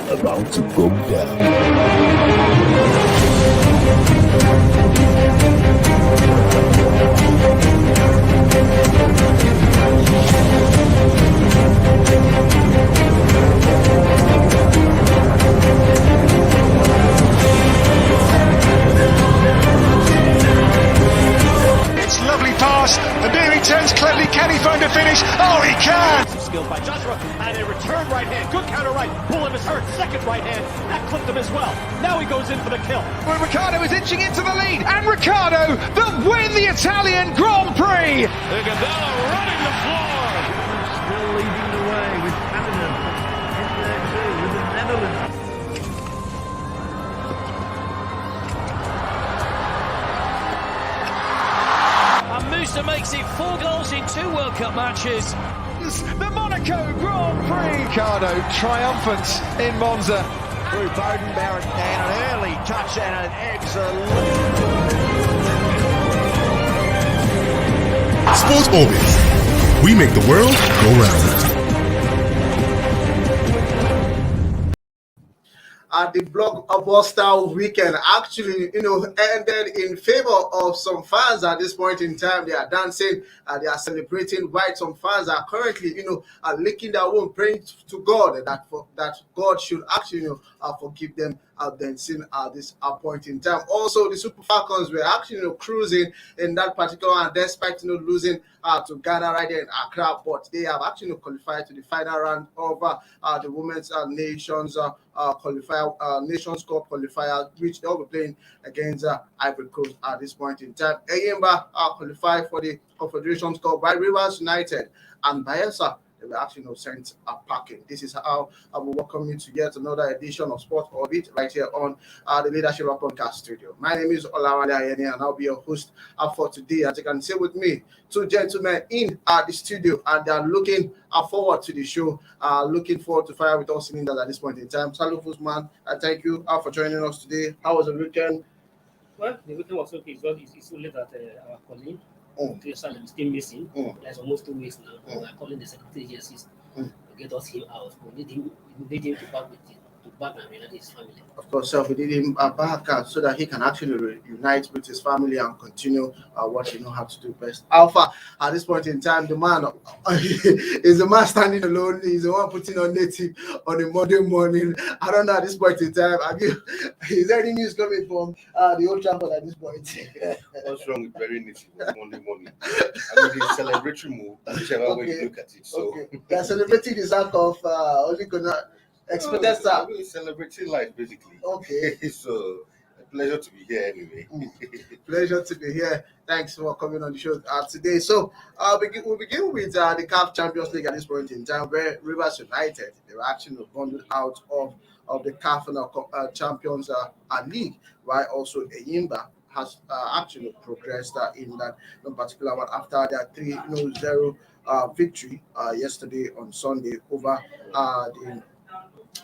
about to go down. It's lovely pass, and there he turns cleverly. Can he find a finish? Oh, he can! Skill by Joshua, and a return right hand. Good counter right. Bullet is hurt. Second right hand. That clipped him as well. Now he goes in for the kill. Well, Ricciardo is inching into the lead, and Ricciardo that win the Italian Grand Prix! Gabella running the floor. Still leading the way with Canada in there too with the Netherlands. And Musa makes it 4 goals in 2 World Cup matches. The Monaco Grand Prix! Ricciardo triumphant in Monza. Through Bowden Barrett and an early touch and an excellent. Sports Orbit. We make the world go round. The blockbuster weekend actually, ended in favor of some fans at this point in time. They are dancing, they are celebrating. While some fans are currently, are licking their wound, praying to God that God should actually, forgive them then sin at this point in time. Also, the Super Falcons were actually, cruising in that particular, and despite losing to Ghana right there in Accra, but they have actually qualified to the final round of the Women's Nations Nations Cup qualifier, which they'll be playing against Ivory Coast at this point in time. Enyimba qualified for the Confederation Cup by Rivers United, and Bayelsa they were actually sent packing. This is how I will welcome you to yet another edition of Sports Orbit right here on the Leadership Podcast Studio. My name is Olawale Ayeni, and I'll be your host for today. As you can see with me, 2 gentlemen in the studio, and they are looking forward to the show, looking forward to fire with us cylinders at this point in time. Salut Fusman, thank you for joining us today. How was the weekend? Well, the weekend was okay. It's only that our colleague, is still missing. There's almost 2 weeks now. We're calling the security agencies to get us him out. We need him to back and reunite his family. Of course, we need him back so that he can actually reunite with his family and continue what he knows how to do best. Alpha, at this point in time, the man is the man standing alone. He's the one putting on native on a Monday morning. I don't know at this point in time. Is there any news coming from the Old Trafford at this point? What's wrong with very native Monday morning? I mean, it's a celebratory move, whichever way you look at it. So they're celebrating the sack of only gonna. Expected start. We're celebrating life, basically. Okay. So, a pleasure to be here anyway. Pleasure to be here. Thanks for coming on the show today. So, we'll begin with the CAF Champions League at this point in time, where Rivers United, they were actually bundled out of the CAF Champions League, while also Enyimba has actually progressed in that particular one after their 3-0 victory yesterday on Sunday over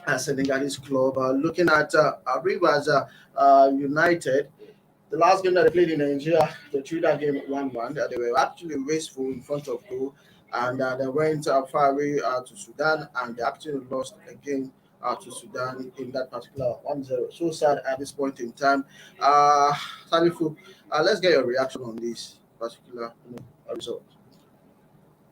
the Senegalese club. Looking at Rivers United, the last game that they played in Nigeria, they drew that game 1-1. They were actually wasteful in front of goal, and they went far away to Sudan, and they actually lost again to Sudan in that particular 1-0. So sad at this point in time. Salifu, let's get your reaction on this particular result.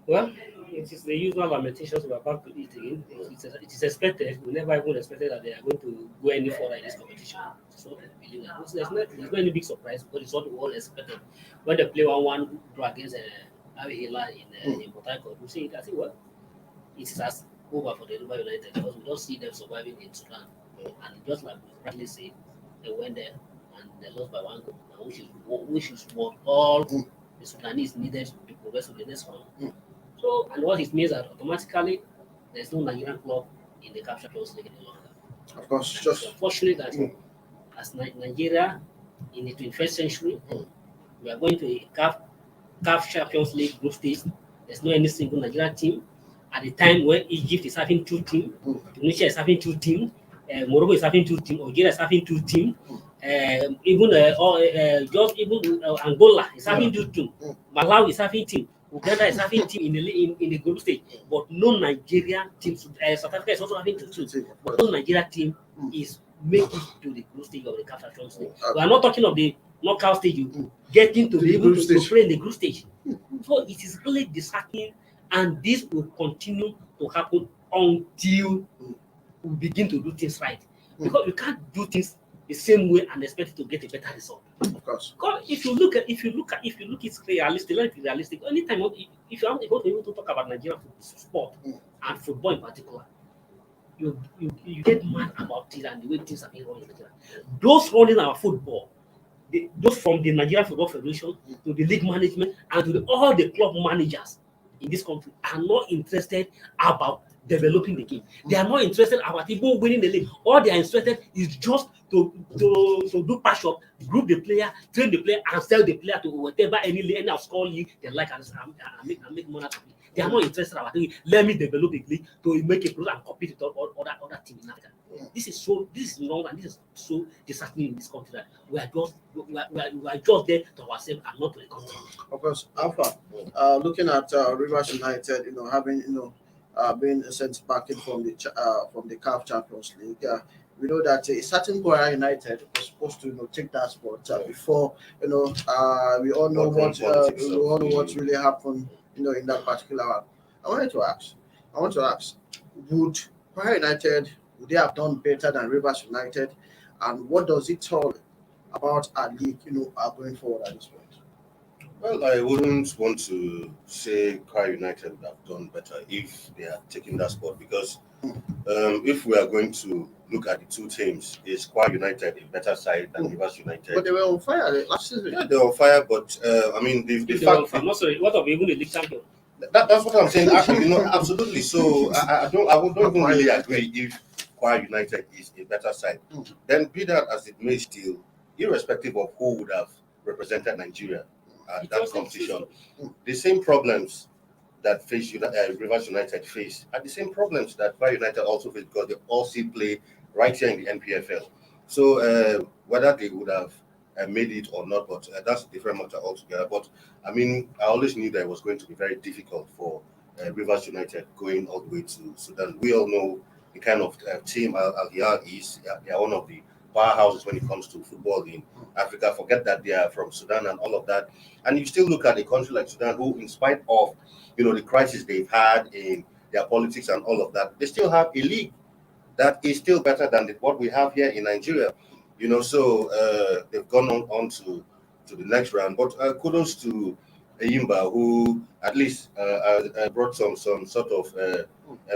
Well, it is the usual lamentations we're about to eat again. It is expected. We never even expected that they are going to go any further in this competition. So there's no any big surprise, but it's what we all expected. When they play 1-1 draw against Al-Hilal in Port Harcourt, we say, I think, well, it is as over for the River United because we don't see them surviving in Sudan. And just like we rightly say, they went there and they lost by 1 goal, which is what all the Sudanese needed to progress to the next round. So, and what it means that automatically there's no Nigerian club in the CAF Champions League any longer. Of course, just unfortunately that as Nigeria in the 21st century, we are going to a CAF Champions League group stage. There's no any single Nigerian team. At the time when Egypt is having 2 teams, Tunisia is having 2 teams, Morocco is having 2 teams, Algeria is having 2 teams, even Angola is having 2 teams, Malawi is having team. Uganda is having team in the group stage, but no Nigerian team. South Africa is also having two, but no Nigerian team is making it to the group stage of the CAF Champions League. We are not talking of the knockout stage, getting to be able to play in the group stage. So it is really disheartening, and this will continue to happen until we begin to do things right. Because you can't do things the same way and expect to get a better result. Of course. Because if you look it realistic, anytime if you want to talk about Nigerian sport and football in particular, you get mad about it and the way things are being run in Nigeria. Those running our football, those from the Nigerian Football Federation to the league management and to all the club managers in this country are not interested about developing the game. They are not interested about even winning the league. All they are interested is just to do patch up, group the player, train the player, and sell the player to whatever any score league they like and make money out of it. They are not interested about it. Let me develop a league to make a product and compete with other teams in Africa. This is wrong, and this is so disheartening in this country that we are just there to ourselves and not to the country. Of course, Alpha. Looking at Rivers United, having being sent back in from the CAF Champions League. We know that a certain Kwara United was supposed to take that spot before. We all know what really happened. In that particular one. I want to ask, would Kwara United they have done better than Rivers United, and what does it tell about our league? Going forward at this point. Well, I wouldn't want to say Kwara United would have done better if they are taking that spot, because if we are going to look at the two teams, is Kwara United a better side than Rivers United? But they were on fire last season. Yeah, they were on fire, but the fact. I'm not sorry. What of even the league champion? That's what I'm saying. Actually, absolutely. So I don't even really agree if Kwara United is a better side. Then be that as it may, still, irrespective of who would have represented Nigeria at that competition, the same problems that Rivers United face are the same problems that Kwara United also face, because they all still play right here in the NPFL. So whether they would have made it or not, but that's a different matter altogether. But I always knew that it was going to be very difficult for Rivers United going all the way to Sudan. We all know the kind of team Al-Hilal is. They are one of the powerhouses when it comes to football in Africa. Forget that they are from Sudan and all of that. And you still look at a country like Sudan, who, in spite of the crisis they've had in their politics and all of that, they still have a league that is still better than what we have here in Nigeria. So they've gone on to the next round. But kudos to Enyimba, who at least brought some sort of a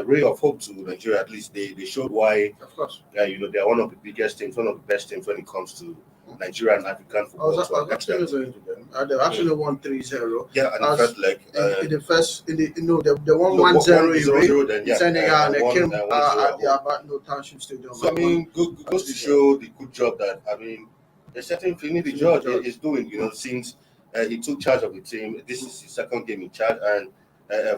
ray of hope to Nigeria. At least they showed why. Of course. They are one of the biggest teams, one of the best teams when it comes to Nigeria and African football. They actually won 3-0. Yeah, and the first leg. They won 1-0 in Senegal, and they came at the Abatno Township Stadium. So goes to show the good job that a certain Finidi George is doing. Since he took charge of the team, this is his second game in charge, and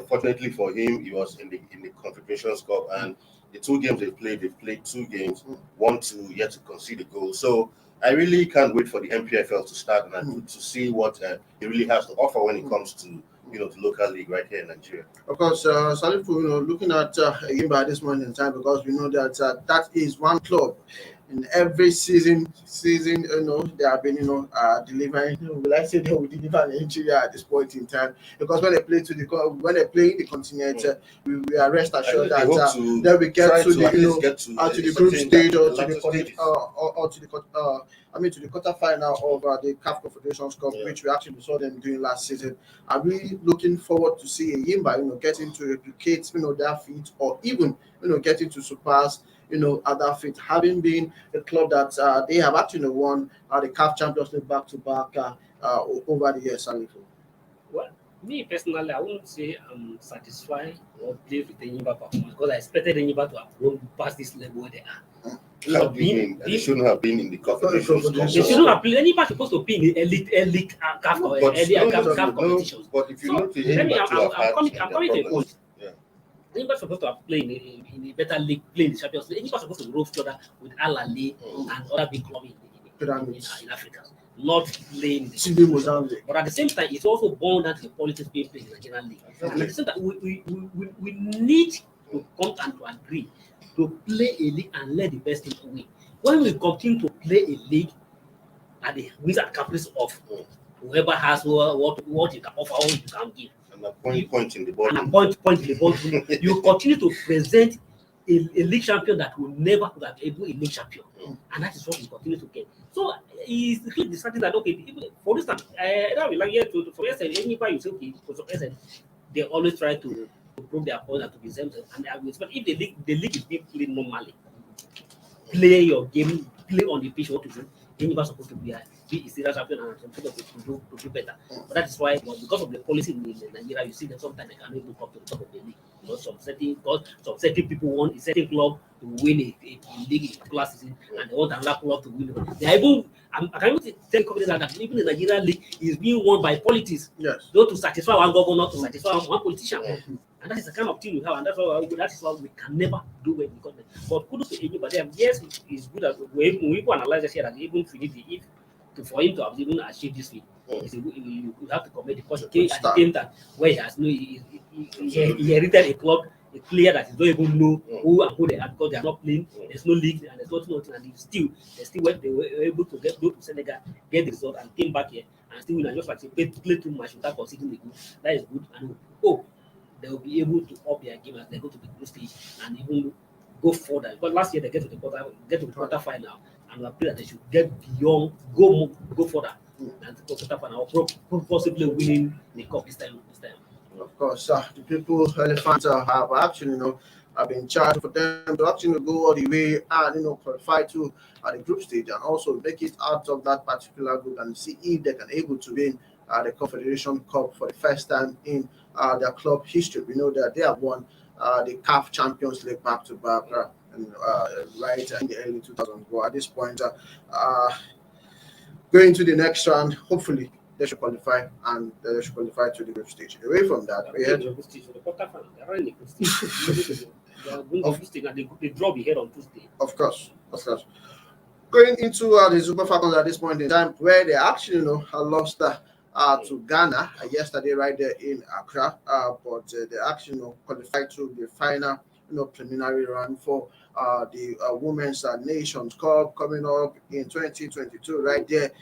fortunately for him, he was in the Confederation Cup, and the two games they've played 2 games, 1-2, yet to concede a goal. So I really can't wait for the MPFL to start and to see what he really has to offer when it comes to the local league right here in Nigeria. Of course, Salifu, looking at Enyimba at this moment in time, because we know that that is one club in every season, they have been, delivering. Will I say they will deliver an Nigeria at this point in time? Because when they play in the continent, we are rest assured that then we get to the group stage or to the quarterfinal of the CAF Confederation Cup, which we actually saw them doing last season. Are we looking forward to see Enyimba, getting to replicate, their feat, or even, getting to surpass other feet, having been a club that they have actually won the CAF Champions League back-to-back over the years, Salifu? Well, me personally, I wouldn't say I'm satisfied or pleased with the Enyimba performance, because I expected Enyimba to have grown past this level where they are. They shouldn't have been in the Confederation Cup. They shouldn't have played. Enyimba supposed to be in the elite CAF competitions. But if you look at I'm coming to a point. Enyimba supposed to have played in a better league, playing the Champions League. Enyimba supposed to roll further with Al Ahly and other big clubs in Africa. not playing the TB Mozambique. But at the same time, it's also born down to the politics being played in the Nigerian league. And at the same time, we need to come and to agree to play a league and let the best team win. When we continue to play a league at the whims and caprice of whoever has what you can offer, what you can give, And a point in the and a bottom. point in the bottom, you continue to present a league champion that will never have been able a league champion, and that is what we continue to get. So it's really deciding that okay, for instance, that we like here to for instance, Enyimba you say okay, because of instance, they always try to prove their point and to be themselves, and I will expect if the league is being played normally, play your game, play on the pitch what to do. Enyimba is supposed to be a serious champion and some people to do better. But that is why, because of the policy in Nigeria, you see that sometimes they cannot look up to the top of the league. You know, some certain people want a certain club to win a league in class season, and they want another club to win. They are even, I can even tell companies that even the Nigerian league is being won by politics. Yes. Not to satisfy one governor, not to satisfy one politician. And that is the kind of thing we have, and that is why we can never do well because. But kudos to Enyimba, but yes, it's good that we analyze this here that even Finidi, for him to have even achieved this feat, you have to commit the cost. Okay, at the same time, where he has no, he inherited a club, a player that is not even know who and who they are because they are not playing. There's no league and there's nothing, and they were able to go to Senegal, get the result, and came back here and still win. And just like say, play too much without conceding the goal. That is good, and hope they will be able to up their game as they go to the group stage and even go further. But last year they get to the quarter final, and we pray that they should get beyond, go further, and go quarter final, or possibly winning the cup this time. Of course, the people, elephants have actually, have been charged for them to actually go all the way and qualify to the group stage and also make it out of that particular group and see if they can able to win the Confederation Cup for the first time in their club history. We know that they have won the CAF Champions League back to back right in the early 2000s. But at this point, going to the next round, hopefully they should qualify and they should qualify to the group stage. Away from that, we had The quarter final. They are in the group stage. They are going to the group stage, and the draw be here on Tuesday. Of course. Going into the Super Falcons at this point in time, where they actually lost to Ghana yesterday right there in Accra, but they actually qualified to the final preliminary round for the Women's Nations Cup coming up in 2022 right there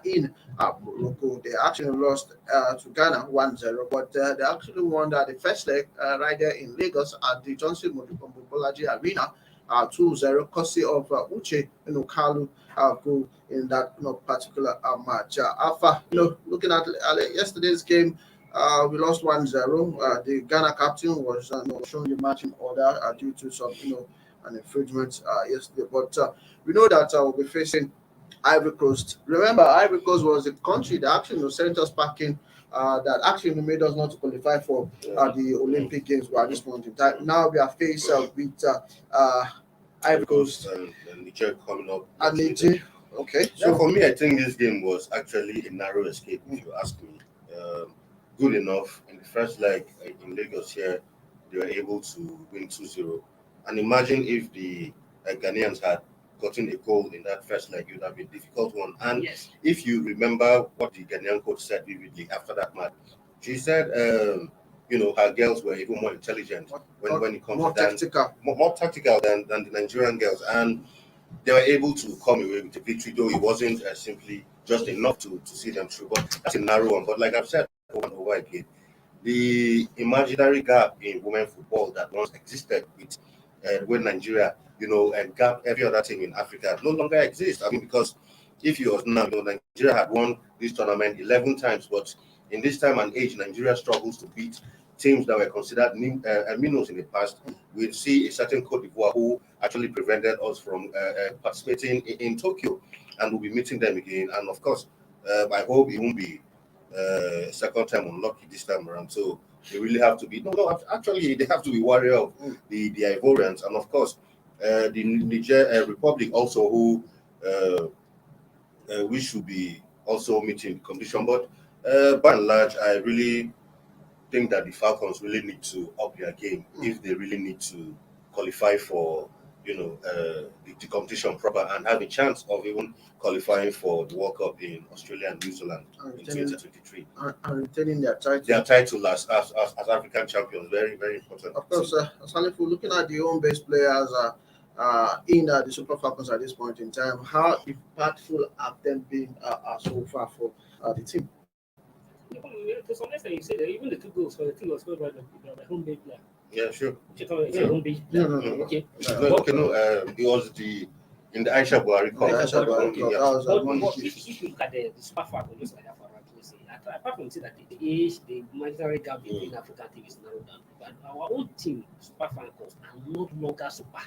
in Morocco. They actually lost to Ghana 1-0, but they actually won the first leg right there in Lagos at the Johnson Mobolaji Arena 2-0, courtesy of Uche Kalu goal in that particular match. Alpha, looking at yesterday's game, we lost 1-0. The Ghana captain was shown the match in order due to some an infringement yesterday. But we know that we'll be facing Ivory Coast. Remember, Ivory Coast was a country that actually sent us packing. That actually made us not to qualify for the Olympic Games at this point in time. Now we are faced with Ivory Coast and Niger coming up. and Niger. Okay, So for me, I think this game was actually a narrow escape, if you ask me. Good enough. In the first leg in Lagos here, they were able to win 2-0. And imagine if the Ghanaians had gotten a goal in that first leg, it would have been a difficult one. And Yes. if you remember what the Ghanaian coach said vividly after that match, she said, her girls were even more intelligent when it comes more to tactical. more tactical than the Nigerian girls. And they were able to come away with a victory, though it wasn't simply just enough to see them through. But that's a narrow one. But like I've said over again, the imaginary gap in women football that once existed with Nigeria, and gap every other team in Africa no longer exists. I mean, because if you now, Nigeria had won this tournament 11 times, but in this time and age, Nigeria struggles to beat teams that were considered minnows in the past. We see a certain Cote d'Ivoire who actually prevented us from participating in Tokyo, and we'll be meeting them again. And of course, I hope it won't be second time unlucky this time around. So they really have to be actually they have to be wary of the Ivorians, and of course the Niger Republic also, who we should be also meeting the condition. But by and large, I really think that the Falcons really need to up their game if they really need to qualify for the competition proper and have a chance of even qualifying for the World Cup in Australia and New Zealand in 2023. And retaining their title. Their title as African champions, very, very important. Of course, Salifu, looking at the home-based players in the Super Falcons at this point in time, how impactful have them been so far for the team? To some extent, you say that even the 2 goals for the team was scored by the home-based player. Yeah, sure. Home-based player. Okay. It was in the Aisha Buhari Cup. But if you look at the Super Falcons, just like that, apart from saying that the age, the monetary gap between African teams is narrowed down, but our own team, Super Falcons, are no longer super.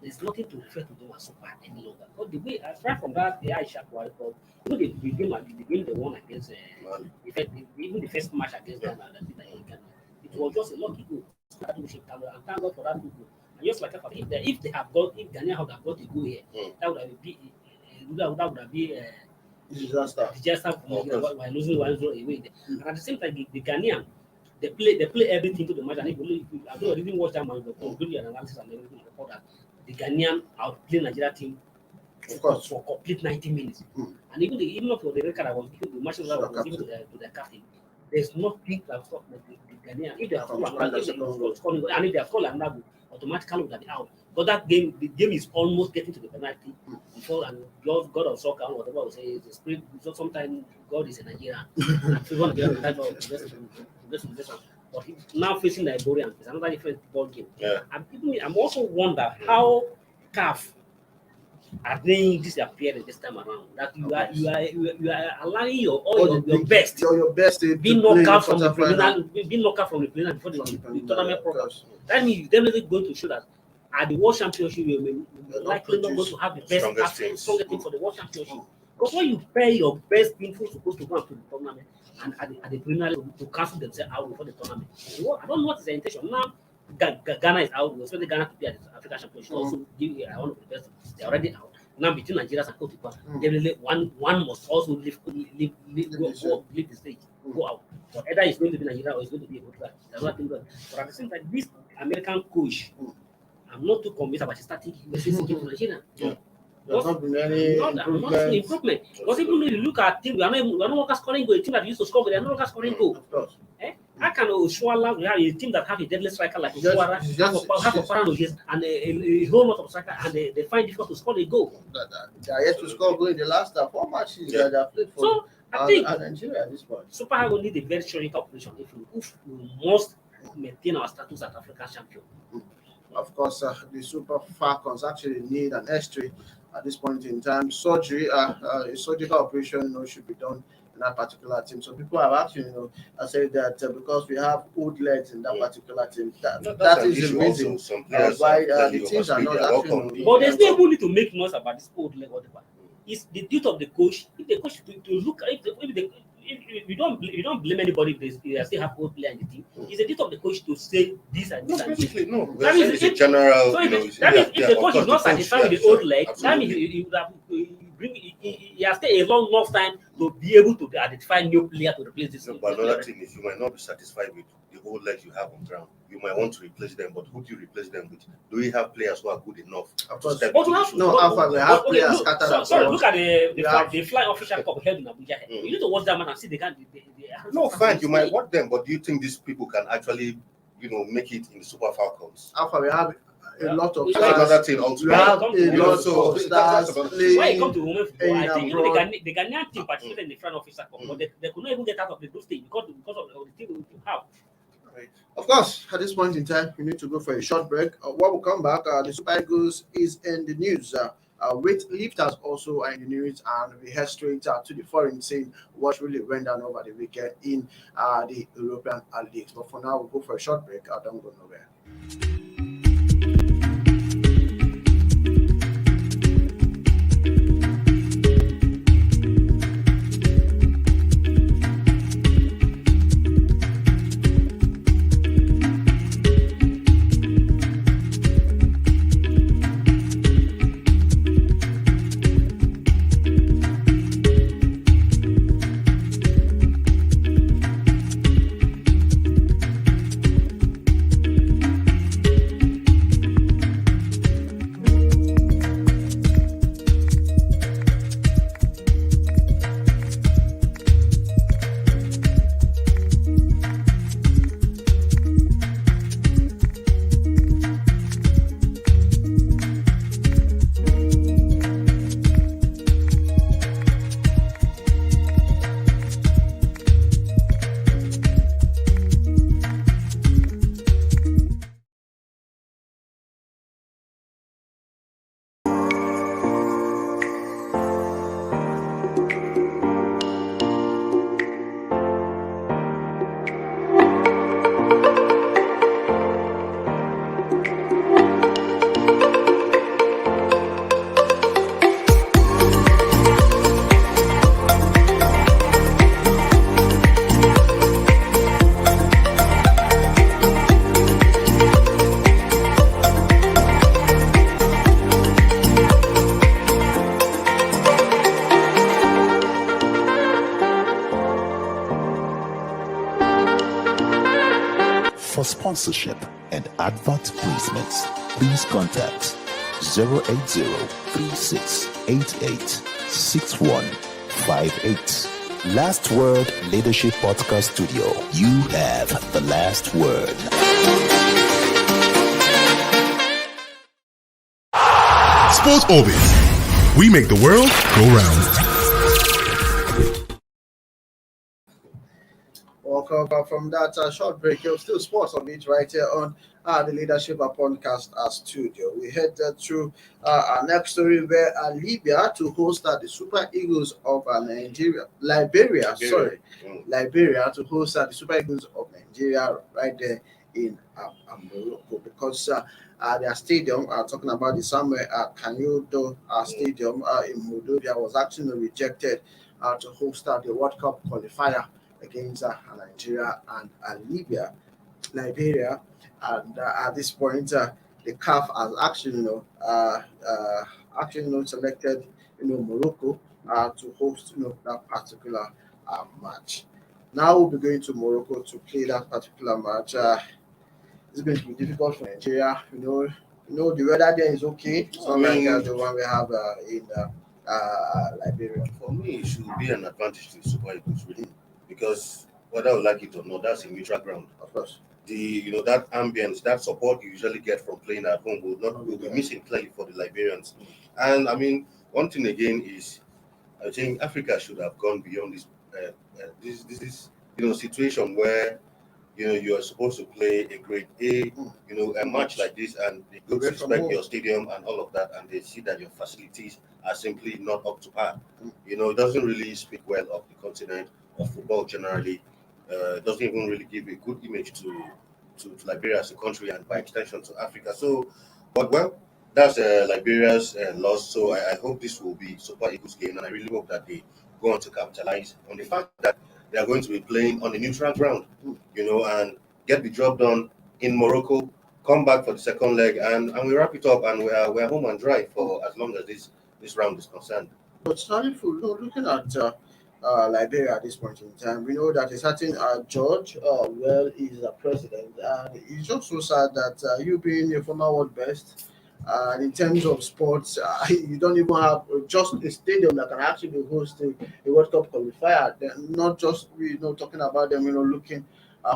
There's nothing to refer to them as super any longer. But the way, aside from that, the Aisha Buhari Cup, the game they won against, even the first match against Ghana, it was just a lucky goal. And thank God for that goal. And just like that, if Ghana had got a goal here, that would have been a disaster by losing 1-0 away there. And at the same time, the Ghanaian, they play everything to the match. And if I didn't watch that match, but good analysis and everything, report that the Ghanaian outplayed Nigeria team for complete 90 minutes. And even for the record, I was given the match that was given to the captain. There's nothing that stop the Ghanaian. If they have scored, and if they have scored another goal, automatically would have been out. But that game, the game is almost getting to the penalty before, and God of soccer, whatever I would say, is the spirit. So sometimes God is a Nigerian. And we want to get the title. But now facing the Ivorians, it's another different ball game. Yeah. I'm also wonder how CAF are playing this appearance this time around. That you are allowing your best. Your best being knocked out from the preliminary before the tournament program. That means you're definitely going to show that at the World Championship you're likely not going to have the best strongest team for the World Championship. Because when you pair your best team who's supposed to go to the tournament and at the preliminary to cancel themselves out before the tournament. I don't know what is the intention. Now Ghana is out, we expect Ghana to be at the African Championship. Also give one of the best. They're already out. Now between Nigeria and Cote d'Ivoire, one must also leave the stage, go out. So either it's going to be Nigeria or it's going to be Cote d'Ivoire. But at the same time, this American coach, I'm not too convinced about his starting to Nigeria. There's not been any improvement. Because even if you look at team, we are no longer scoring goal. A team that used to score, they are no longer scoring goal. Of course. How can Oshuala, we have a team that have a deadly striker like Oshuala, have a Paranoid and a whole lot of striker, and they find it difficult to score a goal. They are yet to score goal in the last 4 matches that they have played for. So I think Nigeria at this point. Super Eagles need a very strong operation if we must maintain our status as African champion. Of course, the Super Falcons actually need an history at this point in time. Surgery, a surgical operation, should be done in that particular team. So people have actually, said that because we have old legs in that particular team, that is the reason why the teams are not actually. But there's no need to make noise about this old leg. Whatever. It's the duty of the coach. If the coach to look, if we don't blame anybody if they still have old player in the team. It's the duty of the coach to say this and this. Basically, no. That means it's a general. So that means if the coach is not satisfied with the old leg, that means he has taken a long enough time to be able to identify new player to replace this. But another thing is you might not be satisfied with the old legs you have on ground. You might want to replace them, but who do you replace them with? Do we have players who are good enough to step into the shoes? We have players scattered. Sorry, look at the flying official cup held in Abuja. You need to watch that man and see they can't. No, fine, you might watch them, but do you think these people can actually, make it in the Super Falcons? Alpha, we have a lot of stars. Another thing also. We have a lot of stars playing. When it comes to women football, I think the Ghanaian team participated in the flying official cup, but they could not even get out of the group stage because of the team we have. Of course, at this point in time, we need to go for a short break. When we come back, the Super Eagles is in the news. Weightlifters also are in the news, and we head straight to the foreign scene, what really went down over the weekend in the European leagues. But for now, we'll go for a short break. Don't go nowhere. For sponsorship and advert placements, please contact 080-3688-6158. Last Word Leadership Podcast Studio. You have the last word. Sports Orbit. We make the world go round. Welcome back from that short break. You're still Sports Orbit right here on the Leadership Podcast Studio. We head to our next story where Libya to host the Super Eagles of Liberia to host the Super Eagles of Nigeria right there in Morocco, because their stadium, talking about the Samuel Kanyodo Stadium in Moldova, was actually rejected to host the World Cup qualifier against Nigeria and Liberia, and at this point, the CAF has actually selected Morocco to host that particular match. Now we'll be going to Morocco to play that particular match. It's going to be difficult for Nigeria. The weather there is okay. It's not like the one we have in Liberia. For me, it should be an advantage to the Super Eagles, really, because whether I like it or not, that's a neutral ground. Of course. That ambience, that support you usually get from playing at home will be missing clearly for the Liberians. And I mean, one thing again is, I think Africa should have gone beyond this situation where you are supposed to play a grade A, a match like this, and they go to inspect your stadium and all of that, and they see that your facilities are simply not up to par. It doesn't really speak well of the continent, of football generally. It doesn't even really give a good image to Liberia as a country, and by extension to Africa. So, but well, that's Liberia's loss. So I hope this will be Super Eagles game, and I really hope that they go on to capitalize on the fact that they are going to be playing on a neutral ground, and get the job done in Morocco, come back for the second leg, and we wrap it up, and we're home and dry for as long as this round is concerned. But looking at Liberia at this point in time, we know that a certain George is the president, and it's just so sad that you being a former world best, in terms of sports, you don't even have just a stadium that can actually host a World Cup qualifier. They're not just talking about them, looking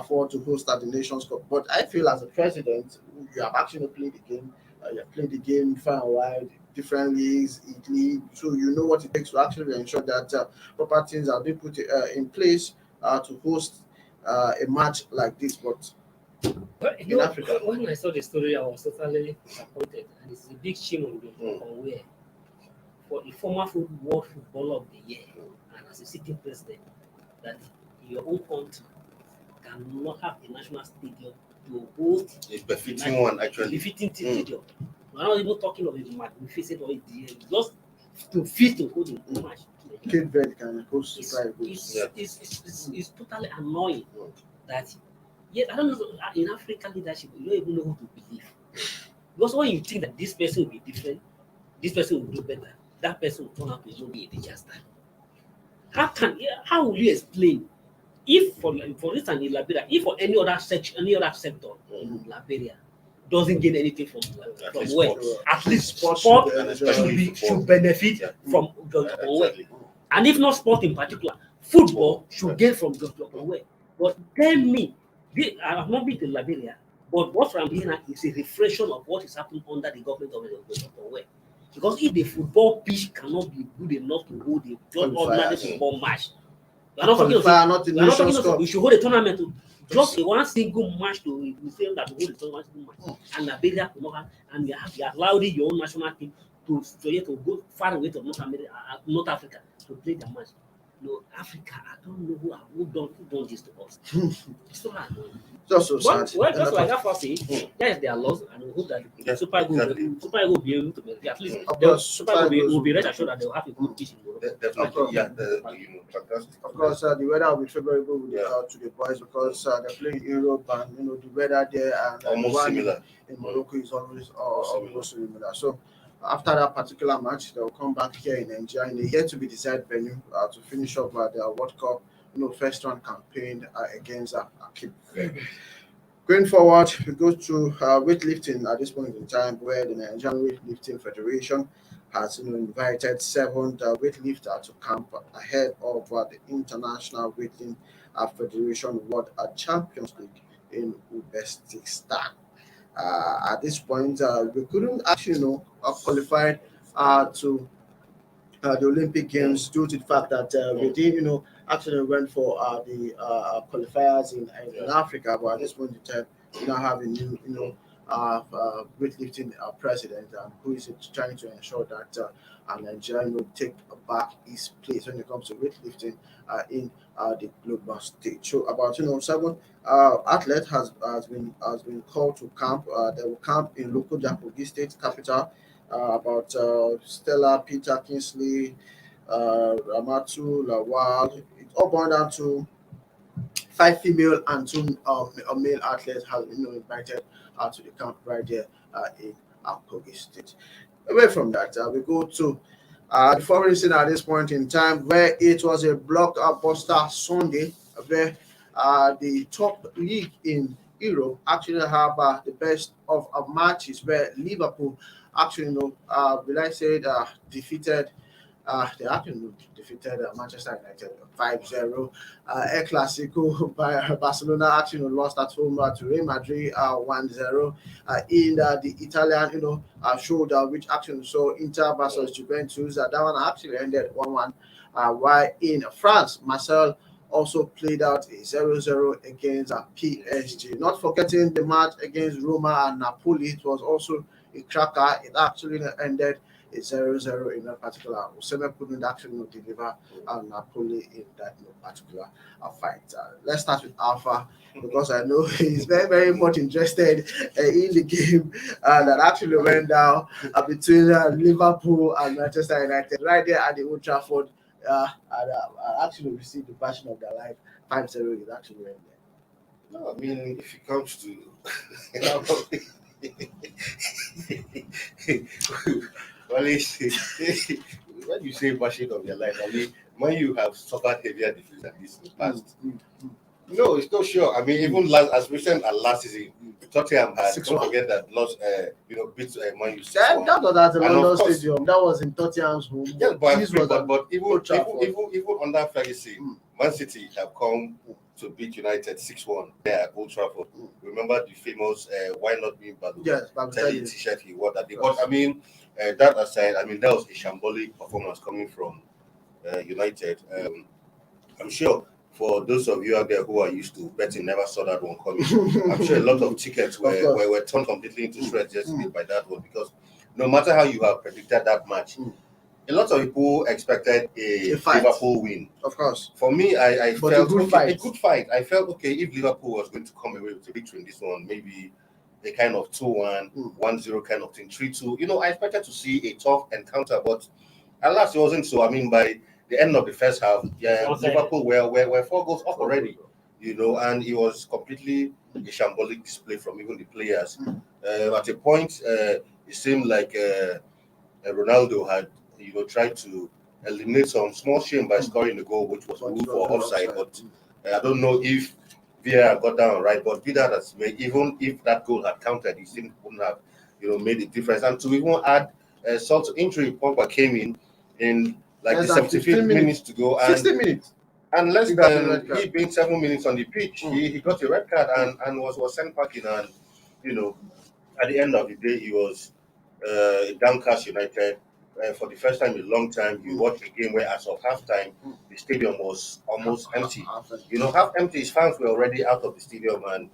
forward to host at the Nations Cup. But I feel as a president, you have actually played the game. You have played the game far and wide, different leagues, so you know what it takes to actually ensure that proper things are being put in place to host a match like this. But in Africa, when I saw the story, I was totally disappointed, and it's a big shame on where for a former World Footballer of the Year and as a sitting president, that your own country cannot have a national stadium to host a befitting one, actually. Befitting stadium. We're not even talking of a magnificent or just to fit to hold a match. Cape Verde can host It's totally annoying that. Yet I don't know, in African leadership, you don't even know who to believe. Because when you think that this person will be different, this person will do better, that person will turn out to be a disaster. How will you explain if for instance in Liberia, if for any other sector in Liberia doesn't gain anything from where? At least sport should benefit from where. And if not sport in particular, football should gain from where. But tell me, I have not been to Liberia, but what I'm hearing is a reflection of what is happening under the government of where. Because if the football pitch cannot be good enough to hold a just ordinary football match, we should hold a tournament to just a one single match to say that we hold a tournament match. And Liberia will not have, and you are allowing your own national team to go far away to North Africa to play the match. No, Africa, I don't know who done this to us. It's so hard. Just so sad. Well, just like that first thing, that is their loss, and we hope that the Super Eagles will be able to make at least the Super Eagles will be rest assured that they will have a good pitch in Europe. Definitely, fantastic. Of course, the weather will be favorable to the boys because they're playing Europe, and the weather there and almost similar in Morocco is always almost similar. So after that particular match, they will come back here in Nigeria in a yet to be decided venue to finish up their World Cup first round campaign against Cape Verde. Going forward, we go to weightlifting at this point in time, where the Nigerian Weightlifting Federation has invited 7 weightlifters to camp ahead of the International Weightlifting Federation World Champions League in Uzbekistan. At this point, we couldn't actually qualify to the Olympic Games due to the fact that we did, actually went for the qualifiers in Africa. But at this point in time, we now have a new, weightlifting president who is trying to ensure that Nigeria will take back his place when it comes to weightlifting in the global stage. So about 7 athletes has been called to camp. They will camp in local Japogi State capital. About Stella, Peter Kingsley, Ramatu, Lawal. It's all boiled down to 5 female and 2 male athletes have been invited to the camp right there in Kogi State. Away from that, we go to the foreign scene at this point in time, where it was a blockbuster Sunday, where the top league in Europe actually have the best of matches, where Liverpool actually, will I say, defeated. They actually defeated Manchester United 5-0. El Clasico by Barcelona actually lost at home to Real Madrid 1-0. In the Italian, shoulder, which actually saw Inter versus Juventus. That one actually ended 1-1. While in France, Marseille also played out a 0-0 against PSG. Not forgetting the match against Roma and Napoli. It was also a cracker. It actually ended a 0-0 in that particular. Oseme couldn't actually deliver Napoli in that particular fight. Let's start with Alpha, because I know he's very, very much interested in the game that actually went down between Liverpool and Manchester United right there at the Old Trafford. I actually received the passion of their life. 5-0 is actually went there. No, I mean, if it comes to well, when you say passion of your life, I mean, when you have suffered heavier defeats than this in the past, no, it's not sure. I mean, even as recent as last season, Tottenham had, don't forget that lost, beat Man U 6-1. That was at the London Stadium. That was in Tottenham's home. Yeah, but even under Ferguson, Man City have come to beat United 6-1 there at Old Trafford. Remember the famous "Why not me, Badu?" Yes, T-shirt he wore that day. But I mean, that aside, I mean that was a shambolic performance coming from United. I'm sure for those of you out there who are used to betting, never saw that one coming. I'm sure a lot of tickets were torn completely into shreds yesterday by that one, because no matter how you have predicted that match, a lot of people expected a Liverpool win. Of course. For me, I felt a good fight. I felt okay if Liverpool was going to come away with a victory in this one, maybe a kind of 2-1, 1-0 kind of thing, 3-2. I expected to see a tough encounter, but alas, it wasn't so. I mean, by the end of the first half, Liverpool were 4 goals up already, and it was completely a shambolic display from even the players. At a point, it seemed like Ronaldo had, tried to eliminate some small shame by scoring the goal, which was ruled for offside. But I don't know if VAR got down right. But be that as may, even if that goal had counted, he still wouldn't have, made a difference. And to even add salt to injury, Pogba came in like the 75th minutes to go, and 60 minutes. And less than he being 7 minutes on the pitch, he got a red card and was sent packing. And at the end of the day, he was a downcast United. For the first time in a long time, you watch a game where, as of halftime, the stadium was almost empty. Half empty. His fans were already out of the stadium, and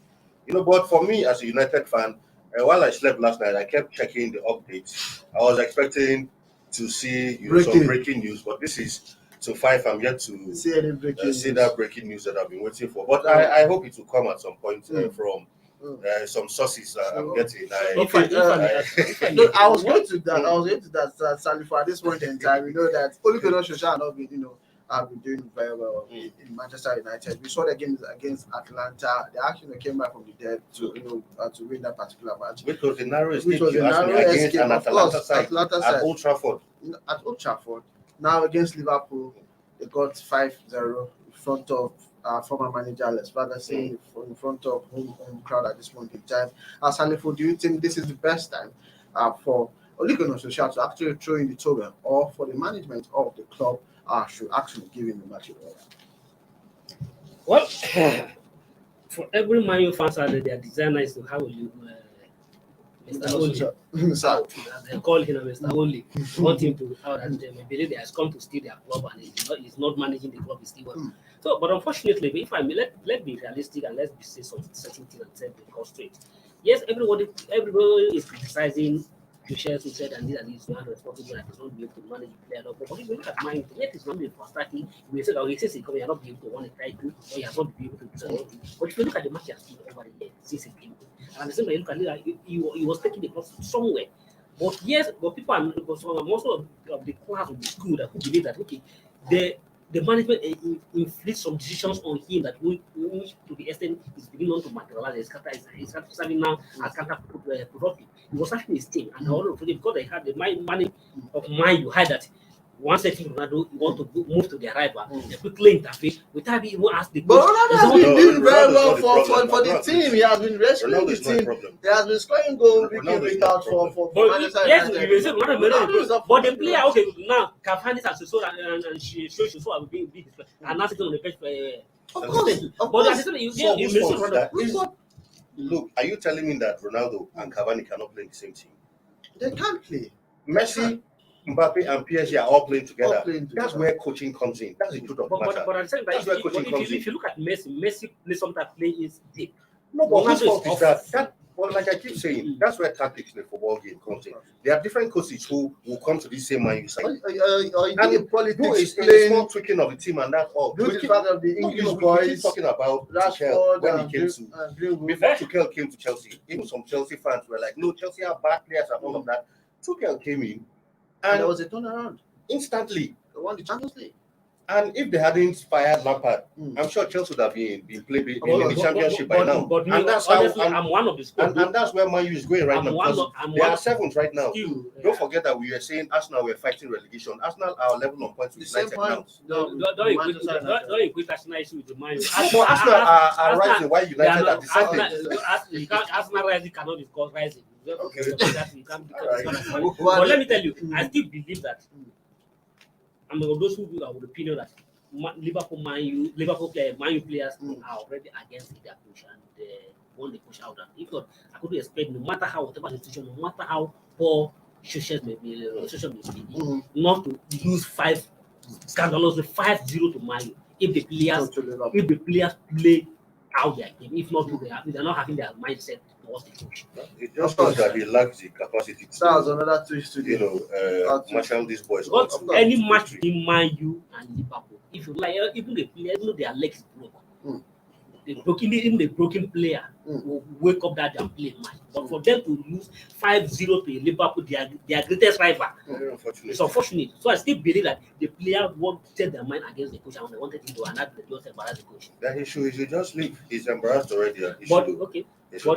But for me, as a United fan, while I slept last night, I kept checking the updates. I was expecting to see some breaking news, but this is so 5. I'm yet to see that breaking news that I've been waiting for. But I hope it will come at some point from some sources I'm getting. I was going to that. Salifu, at this point in time, we know that Ole Gunnar Solskjaer not been, have been doing very well in Manchester United. We saw the games against Atlanta. They actually came back from the dead to win that particular match. Which was the narrow escape against an Atlanta side at Old Trafford. At Old Trafford. Now against Liverpool, they got 5-0 in front of former manager Les Ferguson in front of home crowd at this point in time. Salifo, do you think this is the best time for Ole Gunnar Solskjaer to actually throw in the towel, or for the management of the club should actually give him the match order? Well, for every Man U fans out there, their designer is to how will you Mr. Oli. They call him Mr. Oli. Want him to how that they believe they has come to steal their club and he's not managing the club, he's still well. So, but unfortunately, if I may, let be realistic and let's say some certain things and set the cost straight. Yes, everybody is criticizing Michelle who said and he's not responsible and he's not be able to manage the player. But if you look at mine, yet it's not being frustrating. We say that he says he's not be able to want to try to, or he has not been able to do something. But if you look at the match he has played over the years since he came, and at the same time, look at it, he was taking the club somewhere. But yes, but people are most of the class of the school that who believe that okay, the management inflicts some decisions on him that which to the extent is beginning to materialize. He's serving now as counterproductive. He was actually his team, and all of it because they had the money of mind you had that. Once they think Ronaldo you want to move to their rival, they quickly interfere without even ask the coach. But Ronaldo has been doing very well for the team. He has been rescuing the team. He has been scoring goals week out for Manchester United. But the player, okay, now Cavani has so and she will be big, and now sitting on the bench for. Of course. But at the same time, you mentioned Ronaldo. Look, are you telling me that Ronaldo and Cavani cannot play in the same team? They can't play. Messi, Mbappe, and PSG are all playing together. That's where coaching comes in. That's the truth of the matter. But at the same time, that's where coaching comes in. If you look at Messi plays sometimes play is deep. No, but whose fault is that? Well, like I keep saying, that's where tactics in the football game comes in. There are different coaches who will come to this same Man U side. And politics playing small tweaking of the team, and that's all. Due to the fact of the English boys, we keep talking about Tuchel when he came to before Tuchel came to Chelsea. Even some Chelsea fans were like, "No, Chelsea have bad players and all of that." Tuchel came in, and there was a turnaround instantly. They won the Champions League. And if they hadn't fired Lampard, I'm sure Chelsea would have been playing in the championship by now. But and that's honestly, how I'm one of the squad. And that's where Man U is going right now. They are seventh right now. Don't forget that we were saying Arsenal were fighting relegation. Arsenal are level on points with United now. Don't equate Arsenal issue with the Man U. But Arsenal are rising while United are descending. Arsenal rising cannot be called rising. Okay. But let me tell you, I still believe that. I'm of those who are of the opinion that Man U players are already against their coach and they want the coach out. If not, I could expect no matter how whatever the situation, no matter how poor social may be, not to lose 5-0 to Man U if the players play out their game. If not, they are not having their mindset towards the coach. It just shows that he lacks the capacity to, that was another twist to marshal these boys. Any match between Man U and Liverpool, if you like, even the players, even their legs broke. Even the broken player will wake up that and play match. But for them to lose 5-0 to Liverpool, their greatest rival, it's unfortunate. So I still believe that the player won't set their mind against the coach and they wanted him to and that they just embarrass the coach. That he should just leave. He's embarrassed already. But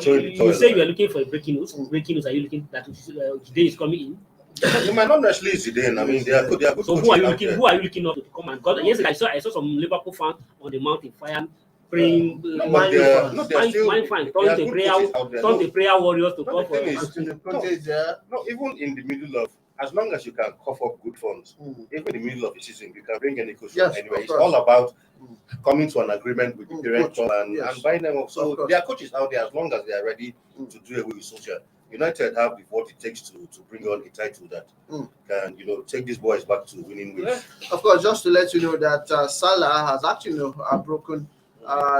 you say you are looking for a breaking news. Breaking news, are you looking that today is coming in? They might not necessarily Zidane. I mean, they are good. So who are you looking up to come and? Because yes, I saw some Liverpool fans on the mountain fire praying. Turn the prayer warriors to come for. No, even in the middle of, as long as you can cough up good funds, even in the middle of the season, you can bring any coach. Anyway, it's all about coming to an agreement with the parent and buying them up. So there are coaches out there as long as they are ready to do away with social. United have what it takes to bring on a title that can take these boys back to winning ways. Of course, just to let you know that Salah has actually broken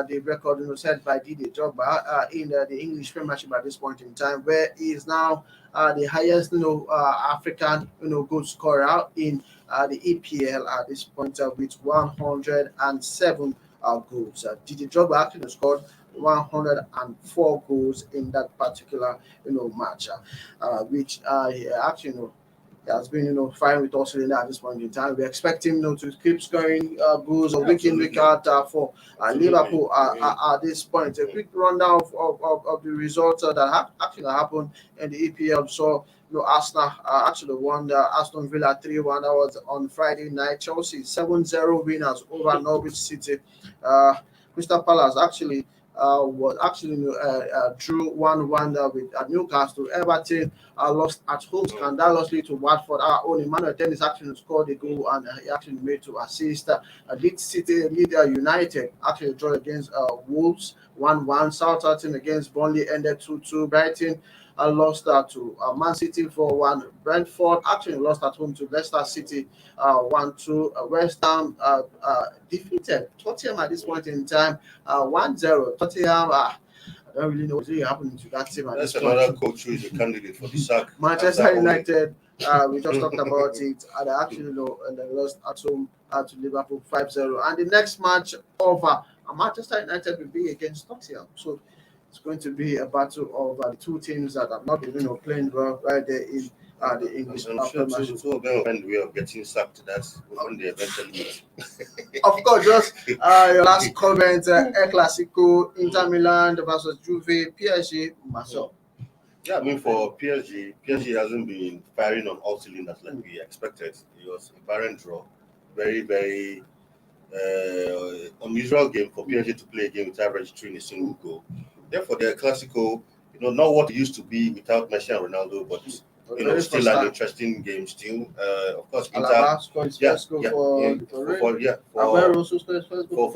the record set by Didier Drogba in the English Premiership at this point in time, where he is now the highest African goal scorer in the EPL at this point with 107 goals. Didier Drogba actually scored 104 goals in that particular match, which actually has been fine with us at this point in time. We expect him to keep scoring goals week in week out for Liverpool at this point. A quick rundown of the results that actually happened in the EPL. So Arsenal actually won the Aston Villa 3-1. That was on Friday night. Chelsea 7-0 winners over Norwich City. Crystal Palace actually drew 1-1 with Newcastle. Everton lost at home scandalously to Watford. Our own Emmanuel Dennis actually scored a goal, and he actually made to assist. Leeds United actually drew against Wolves 1-1. Southampton against Burnley ended 2-2. Brighton lost to Man City 4-1. Brentford actually lost at home to Leicester City 1-2. West Ham defeated Tottenham at this point in time 1-0. Tottenham, I don't really know what's really happening to that team. That's another coach who is a candidate for the sack. Manchester United, we just talked about it, and actually they lost at home to Liverpool 5-0. And the next match over Manchester United will be against Tottenham. So it's going to be a battle of the two teams that have not been playing well right there in the English. I'm sure two of them find a way of getting sacked. That's when they eventually meet. Of course, just your last comment, El Clasico, Inter Milan versus Juve, PSG, Marseille. Yeah, I mean, for PSG hasn't been firing on all cylinders like we expected. It was a barren draw. Very, very unusual game for PSG to play a game with average 3 in a single goal. Therefore, they're classical, not what it used to be without Messi and Ronaldo, but still an interesting game. Still, of course, Inter scored his first goal for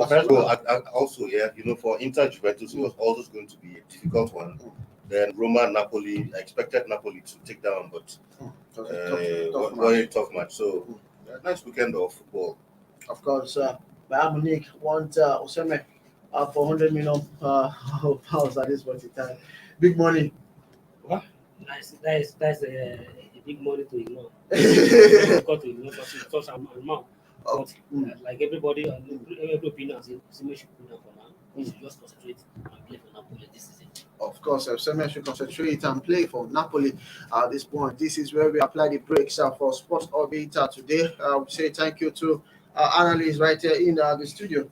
first goal. Also, for Inter Juventus, it was always going to be a difficult one. Then Roma, Napoli. I expected Napoli to take down, but a tough match. So, nice weekend of football. Of course, Bayern Munich want Osimhen for 100 million pounds at this point in time. Big money. What? That's a big money to ignore. Got to ignore such amount. But like everybody, every opinion, Osimhen should put down for now. He should just concentrate and play for Napoli this season. Of course, Osimhen should concentrate and play for Napoli at this point. This is where we apply the brakes for Sports Orbit today. We say thank you to our analysts right here in the studio.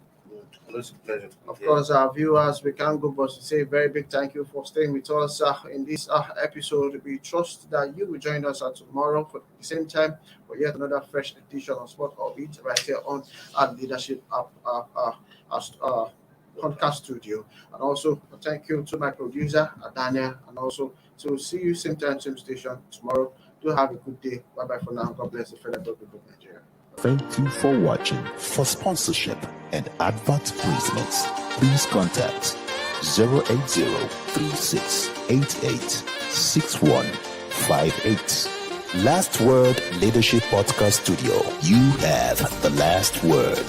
It's a pleasure. Of course, our viewers, we can't go but to say a very big thank you for staying with us in this episode. We trust that you will join us tomorrow for the same time for yet another fresh edition of Sport Orbit right here on our Leadership podcast studio. And also, thank you to my producer, Daniel, and also to see you same time, same station tomorrow. Do have a good day. Bye-bye for now. God bless the federal government of Nigeria. Thank you for watching. For sponsorship and advert placements, please contact 080-3688-6158. Last Word Leadership Podcast Studio. You have the last word.